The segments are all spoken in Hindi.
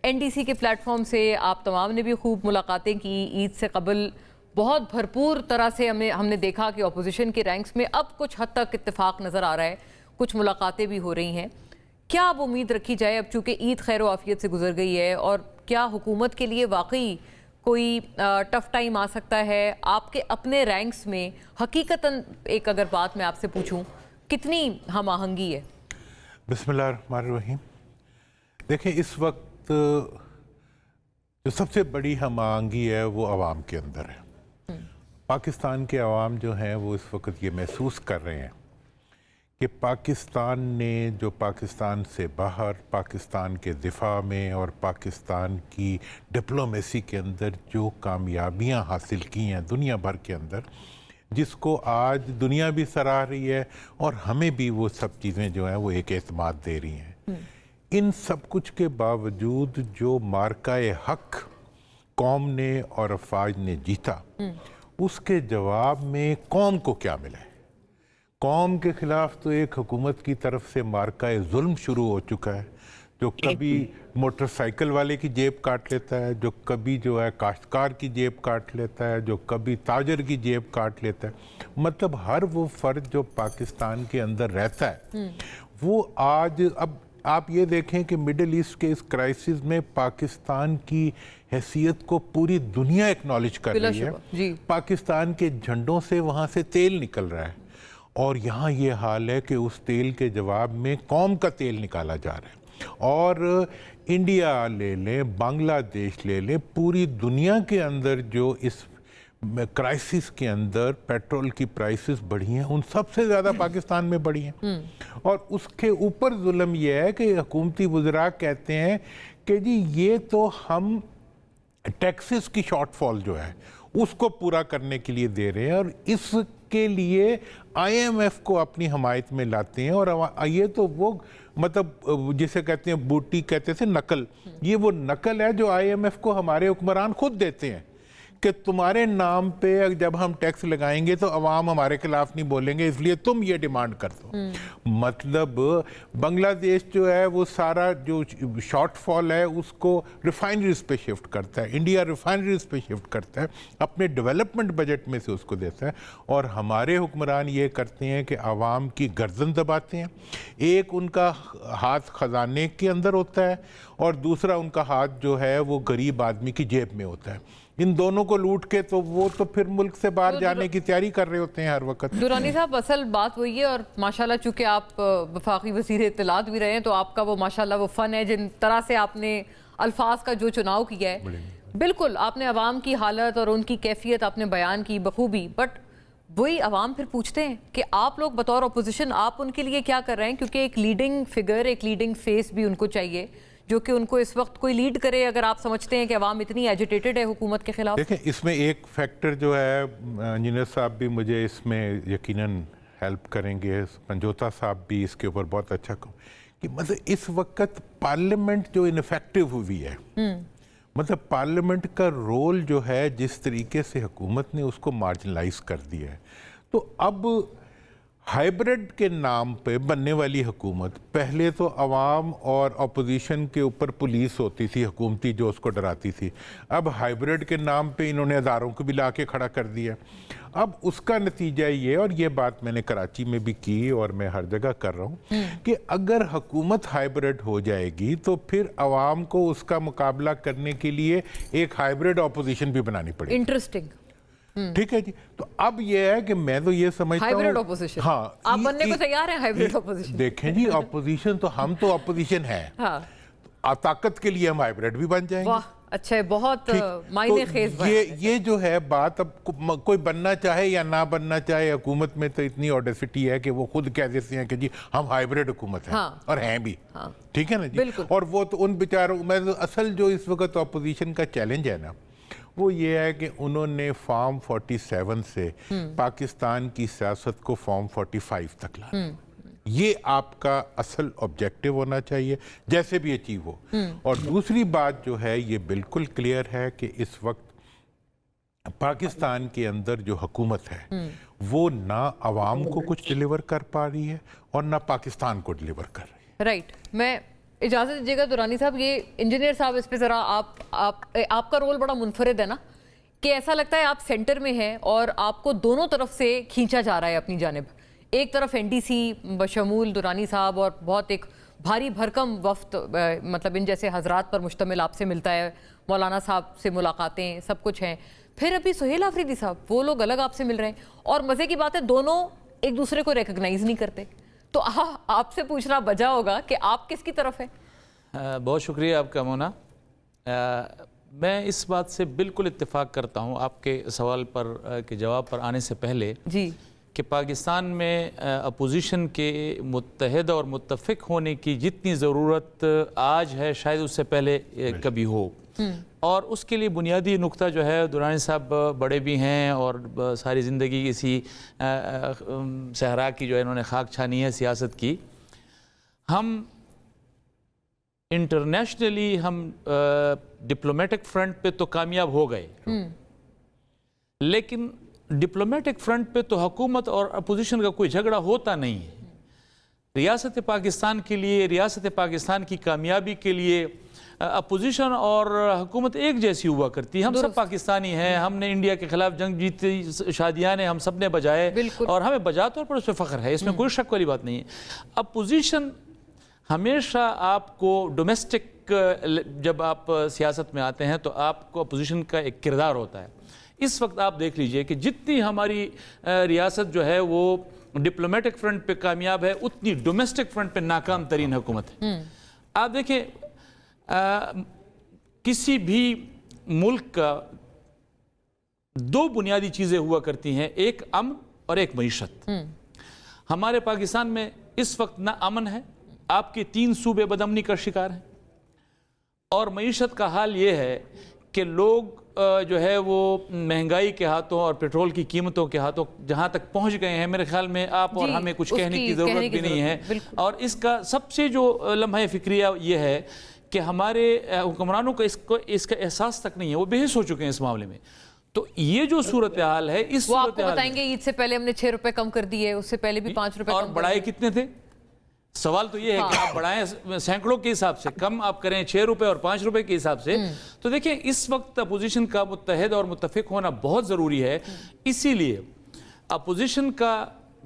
एनडीसी के प्लेटफॉर्म से आप तमाम ने भी खूब मुलाकातें की। ईद से कबल बहुत भरपूर तरह से हमने देखा कि अपोजिशन के रैंक्स में अब कुछ हद तक इत्तेफाक नज़र आ रहा है, कुछ मुलाकातें भी हो रही हैं। क्या अब उम्मीद रखी जाए अब चूँकि ईद खैर आफियत से गुजर गई है, और क्या हुकूमत के लिए वाकई कोई टफ टाइम आ सकता है? आपके अपने रैंक्स में हकीकतन एक अगर बात मैं आपसे पूछूं, कितनी हम आहंगी है? बिस्मिल्लाहिर्रहमानिर्रहीम। देखिए, इस वक्त जो सबसे बड़ी हम आहंगी है वो अवाम के अंदर है। पाकिस्तान के अवाम जो हैं वो इस वक्त ये महसूस कर रहे हैं कि पाकिस्तान ने जो पाकिस्तान से बाहर पाकिस्तान के दिफा में और पाकिस्तान की डिप्लोमेसी के अंदर जो कामयाबियां हासिल की हैं दुनिया भर के अंदर, जिसको आज दुनिया भी सराह रही है और हमें भी वो सब चीज़ें जो हैं वो एक एतमाद दे रही हैं। इन सब कुछ के बावजूद जो मार्काए हक कौम ने और अफवाज ने जीता, उसके जवाब में कौम को क्या मिला है? कौम के खिलाफ तो एक हुकूमत की तरफ से मार्काए जुल्म शुरू हो चुका है, जो कभी मोटरसाइकिल वाले की जेब काट लेता है, जो कभी जो है काश्तकार की जेब काट लेता है, जो कभी ताजर की जेब काट लेता है। मतलब हर वो फर्द जो पाकिस्तान के अंदर रहता है वो आज, अब आप ये देखें कि मिडिल ईस्ट के इस क्राइसिस में पाकिस्तान की हैसियत को पूरी दुनिया एक्नॉलेज कर रही है। पाकिस्तान के झंडों से वहाँ से तेल निकल रहा है, और यहाँ ये हाल है कि उस तेल के जवाब में कौम का तेल निकाला जा रहा है। और इंडिया ले लें, बांग्लादेश ले लें, पूरी दुनिया के अंदर जो इस क्राइसिस के अंदर पेट्रोल की प्राइसेस बढ़ी हैं, उन सबसे ज़्यादा पाकिस्तान में बढ़ी हैं। और उसके ऊपर जुल्म यह है कि हुकूमती वज़रा कहते हैं कि जी ये तो हम टैक्सेस की शॉर्टफॉल जो है उसको पूरा करने के लिए दे रहे हैं, और इसके लिए IMF को अपनी हमायत में लाते हैं। और ये तो वो मतलब जिसे कहते हैं बूटी कहते थे नकल, ये वो नकल है जो IMF को हमारे हुक्मरान खुद देते हैं कि तुम्हारे नाम पे जब हम टैक्स लगाएंगे तो अवाम हमारे खिलाफ नहीं बोलेंगे, इसलिए तुम ये डिमांड कर दो। मतलब बांग्लादेश जो है वो सारा जो शॉर्टफॉल है उसको रिफाइनरीज पे शिफ्ट करता है, इंडिया रिफाइनरीज पे शिफ्ट करता है, अपने डेवलपमेंट बजट में से उसको देता है। और हमारे हुक्मरान ये करते हैं कि अवाम की गर्दन दबाते हैं। एक उनका हाथ खजाने के अंदर होता है और दूसरा उनका हाथ जो है वो गरीब आदमी की जेब में होता है। इन दोनों को लूट के तो वो तो फिर मुल्क से बाहर जाने की तैयारी कर रहे होते हैं हर वक्त। दुरानी साहब, असल बात वही है, और माशाल्लाह चूंकि आप वफाकी वज़ीर इत्तलात भी रहे हैं तो आपका वो माशाल्लाह वो फ़न है, जिन तरह से आपने अल्फाज का जो चुनाव किया है, बिल्कुल आपने अवाम की हालत और उनकी कैफियत आपने बयान की बखूबी। बट वही अवाम फिर पूछते हैं कि आप लोग बतौर अपोजिशन आप उनके लिए क्या कर रहे हैं? क्योंकि एक लीडिंग फिगर, एक लीडिंग फेस भी उनको चाहिए जो कि उनको इस वक्त कोई लीड करे, अगर आप समझते हैं कि अवाम इतनी एजिटेटेड है हुकूमत के खिलाफ। देखें, इसमें एक फैक्टर जो है, इंजीनियर साहब भी मुझे इसमें यकीनन हेल्प करेंगे, पंजोता साहब भी इसके ऊपर बहुत अच्छा कि मतलब इस वक्त पार्लियामेंट जो इनफेक्टिव हुई है, मतलब पार्लियामेंट का रोल जो है जिस तरीके से हुकूमत ने उसको मार्जिनलाइज कर दिया है। तो अब हाइब्रिड के नाम पे बनने वाली हुकूमत, पहले तो अवाम और अपोजिशन के ऊपर पुलिस होती थी हुकूमती जो उसको डराती थी, अब हाइब्रिड के नाम पे इन्होंने हज़ारों को भी ला के खड़ा कर दिया। अब उसका नतीजा ये, और ये बात मैंने कराची में भी की और मैं हर जगह कर रहा हूँ, कि अगर हुकूमत हाइब्रिड हो जाएगी तो फिर अवाम को उसका मुकाबला करने के लिए एक हाइब्रिड अपोजिशन भी बनानी पड़ेगी। इंटरेस्टिंग। ठीक है जी। तो अब ये है कि मैं तो ये समझता हूँ हाइब्रिड ऑपोजिशन, हाँ, आप बनने को तैयार हैं हाइब्रिड ऑपोजिशन? देखें जी, ऑपोजिशन तो हम तो ऑपोजिशन है, हाँ। ताकत के लिए हम हाइब्रिड भी बन जाएंगे। वाह, अच्छा है, बहुत मायने खेज ये जो है बात, अब कोई बनना चाहे या ना बनना चाहे, हुकूमत में तो इतनी ऑडेसिटी है कि वो खुद कह देते हैं कि जी हम हाइब्रिड हुकूमत हैं, हाँ। और हैं भी, हाँ। ठीक है ना जी। और वो तो उन बेचारों में तो असल जो इस वक्त ऑपोजिशन का चैलेंज है ना, वो ये है कि उन्होंने फॉर्म 47 से पाकिस्तान की सियासत को फॉर्म 45 तक ला। ये आपका असल ऑब्जेक्टिव होना चाहिए, जैसे भी अचीव हो। और दूसरी बात जो है, ये बिल्कुल क्लियर है कि इस वक्त पाकिस्तान के अंदर जो हुकूमत है वो ना अवाम को कुछ डिलीवर कर पा रही है और ना पाकिस्तान को डिलीवर कर रही है। राइट। मैं इजाज़त दीजिएगा दुरानी साहब, ये इंजीनियर साहब इस पे ज़रा आपका रोल बड़ा मुनफरिद है ना, कि ऐसा लगता है आप सेंटर में हैं और आपको दोनों तरफ से खींचा जा रहा है अपनी जानिब। एक तरफ एनडीसी बशमूल दुरानी साहब और बहुत एक भारी भरकम वफ्त, मतलब इन जैसे हजरात पर मुश्तमिल आपसे मिलता है, मौलाना साहब से मुलाकातें सब कुछ हैं। फिर अभी सुहेल आफरीदी साहब, वो लोग अलग आपसे मिल रहे हैं और मज़े की बात है दोनों एक दूसरे को रिकग्नाइज नहीं करते। तो आपसे पूछना बजा होगा कि आप किसकी तरफ है? बहुत शुक्रिया आपका मोना। मैं इस बात से बिल्कुल इत्तेफाक करता हूँ आपके सवाल पर के जवाब पर आने से पहले जी, कि पाकिस्तान में अपोजिशन के मुत्तहद और मुत्तफ़िक होने की जितनी ज़रूरत आज है शायद उससे पहले कभी हो। और उसके लिए बुनियादी नुक्ता जो है, दुरानी साहब बड़े भी हैं और सारी ज़िंदगी इसी सहरा की जो है इन्होंने खाक छानी है सियासत की। हम इंटरनेशनली हम डिप्लोमेटिक फ्रंट पे तो कामयाब हो गए, लेकिन डिप्लोमेटिक फ्रंट पे तो हुकूमत और अपोजिशन का कोई झगड़ा होता नहीं है। रियासत पाकिस्तान के लिए, रियासत पाकिस्तान की कामयाबी के लिए अपोजिशन और हुकूमत एक जैसी हुआ करती है। हम सब पाकिस्तानी हैं, हमने इंडिया के खिलाफ जंग जीती, शादियाँ हम सब ने बजाए और हमें बजा तौर पर उस पर फ़ख्र है, इसमें कोई शक वाली बात नहीं है। अपोजिशन हमेशा आपको डोमेस्टिक, जब आप सियासत में आते हैं तो आपको अपोजिशन का एक किरदार होता है। इस वक्त आप देख लीजिए कि जितनी हमारी रियासत जो है वो डिप्लोमेटिक फ्रंट पे कामयाब है, उतनी डोमेस्टिक फ्रंट पे नाकाम तरीन हुकूमत है। आप देखें, किसी भी मुल्क का दो बुनियादी चीज़ें हुआ करती हैं, एक अमन और एक मईशत। हमारे पाकिस्तान में इस वक्त ना अमन है, आपके 3 सूबे बदअमनी का शिकार हैं, और मईशत का हाल ये है कि लोग जो है वो महंगाई के हाथों और पेट्रोल की कीमतों के हाथों जहाँ तक पहुँच गए हैं, मेरे ख्याल में आप और हमें कुछ कहने की ज़रूरत भी नहीं है। और इसका सबसे जो लम्हा फ़िक्रिया ये है कि हमारे हुक्मरानों को इसका एहसास तक नहीं है, वो बेहिस हो चुके हैं इस मामले में। तो ये जो सूरत हाल है, इस वो आपको बताएंगे ईद से पहले हमने 6 रुपए कम कर दिए, उससे पहले भी 5 रुपए और बढ़ाए कितने थे? सवाल तो ये है कि आप बढ़ाएं सैकड़ों के हिसाब से, कम आप करें 6 रुपए और 5 रुपए के हिसाब से। तो देखिए, इस वक्त अपोजिशन का मुत्तहद और मुत्तफिक होना बहुत ज़रूरी है। इसीलिए अपोजिशन का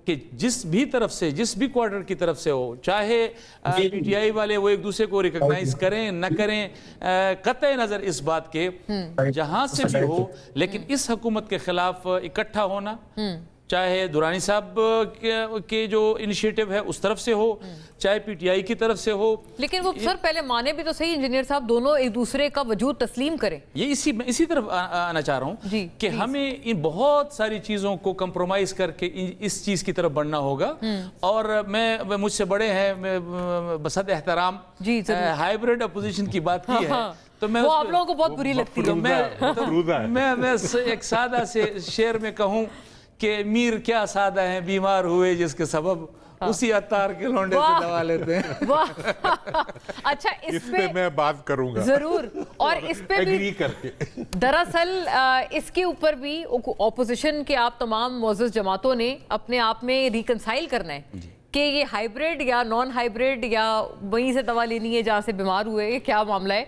कि जिस भी तरफ से, जिस भी क्वार्टर की तरफ से हो, चाहे पीटीआई वाले वो एक दूसरे को रिकॉग्नाइज करें न करें, कतई नज़र इस बात के जहाँ से भी हो, लेकिन इस हुकूमत के खिलाफ इकट्ठा होना, चाहे दुरानी साहब के जो इनिशिएटिव है उस तरफ से हो, चाहे पीटीआई की तरफ से हो। लेकिन वो सर पहले माने भी तो सही इंजीनियर साहब, दोनों एक दूसरे का वजूद तस्लीम करें। ये इसी तरफ आना चाह रहा हूँ कि हमें इन बहुत सारी चीज़ों को कंप्रोमाइज़ करके इस चीज़ की तरफ बढ़ना होगा। और मैं मुझसे बड़े हैं, बसत एहतराम हाइब्रिड अपोजिशन की बात की है, तो मैं वो आप लोगों को बहुत बुरी लगती है। मैं एक सादा से शेर में कहूँ कि मीर क्या सादा है, बीमार हुए जिसके सबब उसी अतार के लौंडे से दवा लेते हैं। अच्छा, इस पे मैं बात करूंगा जरूर, और इस पे भी करके दरअसल इसके ऊपर भी ऑपोजिशन के आप तमाम मौजूद जमातों ने अपने आप में रिकंसाइल करना है कि ये हाइब्रिड या नॉन हाइब्रिड या वहीं से दवा लेनी है जहाँ से बीमार हुए, क्या मामला है।